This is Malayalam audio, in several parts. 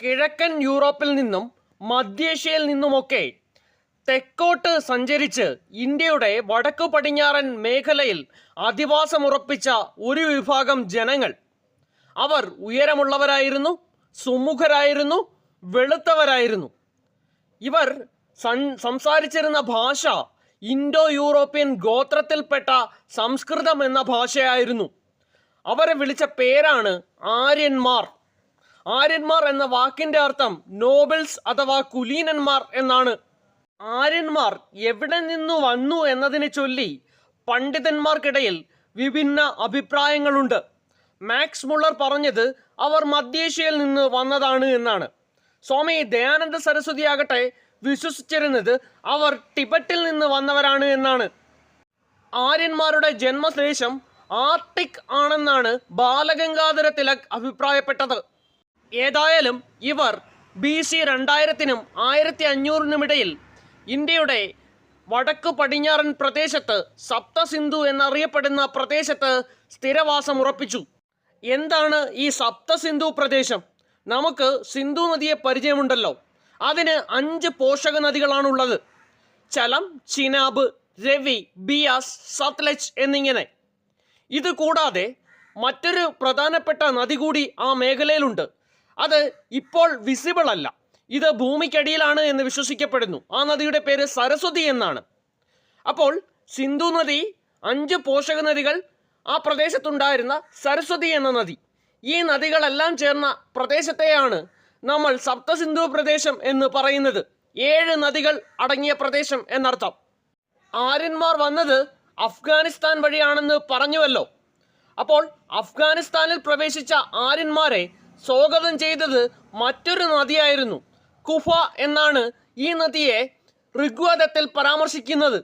കിഴക്കൻ യൂറോപ്പിൽ നിന്നും മധ്യേഷ്യയിൽ നിന്നുമൊക്കെ തെക്കോട്ട് സഞ്ചരിച്ച് ഇന്ത്യയുടെ വടക്കു പടിഞ്ഞാറൻ മേഖലയിൽ അധിവാസമുറപ്പിച്ച ഒരു വിഭാഗം ജനങ്ങൾ. അവർ ഉയരമുള്ളവരായിരുന്നു, സുമുഖരായിരുന്നു, വെളുത്തവരായിരുന്നു. ഇവർ സംസാരിച്ചിരുന്ന ഭാഷ ഇൻഡോ യൂറോപ്യൻ ഗോത്രത്തിൽപ്പെട്ട സംസ്കൃതം എന്ന ഭാഷയായിരുന്നു. അവരെ വിളിച്ച പേരാണ് ആര്യന്മാർ. ആര്യന്മാർ എന്ന വാക്കിൻ്റെ അർത്ഥം നോബിൾസ് അഥവാ കുലീനന്മാർ എന്നാണ്. ആര്യന്മാർ എവിടെ നിന്നു വന്നു എന്നതിനെ ചൊല്ലി പണ്ഡിതന്മാർക്കിടയിൽ വിഭിന്ന അഭിപ്രായങ്ങളുണ്ട്. മാക്സ് മുള്ളർ പറഞ്ഞത് അവർ മധ്യേഷ്യയിൽ നിന്ന് വന്നതാണ് എന്നാണ്. സ്വാമി ദയാനന്ദ സരസ്വതി ആകട്ടെ വിശ്വസിച്ചിരുന്നത് അവർ ടിബറ്റിൽ നിന്ന് വന്നവരാണ് എന്നാണ്. ആര്യന്മാരുടെ ജന്മദേശം ആർട്ടിക് ആണെന്നാണ് ബാലഗംഗാധര തിലക് അഭിപ്രായപ്പെട്ടത്. ഏതായാലും ഇവർ BC 2000-നും 1500-നുമിടയിൽ ഇന്ത്യയുടെ വടക്ക് പടിഞ്ഞാറൻ പ്രദേശത്ത് സപ്തസിന്ധു എന്നറിയപ്പെടുന്ന പ്രദേശത്ത് സ്ഥിരവാസം ഉറപ്പിച്ചു. എന്താണ് ഈ സപ്തസിന്ധു പ്രദേശം? നമുക്ക് സിന്ധു നദിയെ പരിചയമുണ്ടല്ലോ. അതിന് 5 പോഷക നദികളാണുള്ളത്: ചലം, ചിനാബ്, രവി, ബിയാസ്, സത്ലജ് എന്നിങ്ങനെ. ഇത് കൂടാതെ മറ്റൊരു പ്രധാനപ്പെട്ട നദി കൂടി ആ മേഖലയിലുണ്ട്. അത് ഇപ്പോൾ വിസിബിൾ അല്ല. ഇത് ഭൂമിക്കടിയിലാണ് എന്ന് വിശ്വസിക്കപ്പെടുന്നു. ആ നദിയുടെ പേര് സരസ്വതി എന്നാണ്. അപ്പോൾ സിന്ധു നദി, 5 പോഷക നദികൾ, ആ പ്രദേശത്തുണ്ടായിരുന്ന സരസ്വതി എന്ന നദി, ഈ നദികളെല്ലാം ചേർന്ന പ്രദേശത്തെയാണ് നമ്മൾ സപ്തസിന്ധു പ്രദേശം എന്ന് പറയുന്നത്. 7 നദികൾ അടങ്ങിയ പ്രദേശം എന്നർത്ഥം. ആര്യന്മാർ വന്നത് അഫ്ഗാനിസ്ഥാൻ വഴിയാണെന്ന് പറഞ്ഞുവല്ലോ. അപ്പോൾ അഫ്ഗാനിസ്ഥാനിൽ പ്രവേശിച്ച ആര്യന്മാരെ സ്വാഗതം ചെയ്തത് മറ്റൊരു നദിയായിരുന്നു. കുഫ എന്നാണ് ഈ നദിയെ ഋഗ്വേദത്തിൽ പരാമർശിക്കുന്നത്.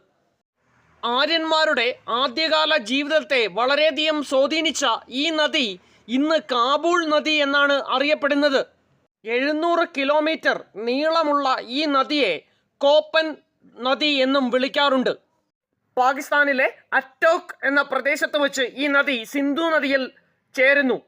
ആര്യന്മാരുടെ ആദ്യകാല ജീവിതത്തെ വളരെയധികം സ്വാധീനിച്ച ഈ നദി ഇന്ന് കാബൂൾ നദി എന്നാണ് അറിയപ്പെടുന്നത്. 700 കിലോമീറ്റർ നീളമുള്ള ഈ നദിയെ കോപ്പൻ നദി എന്നും വിളിക്കാറുണ്ട്. പാകിസ്ഥാനിലെ അറ്റോക് എന്ന പ്രദേശത്ത് വച്ച് ഈ നദി സിന്ധു നദിയിൽ ചേരുന്നു.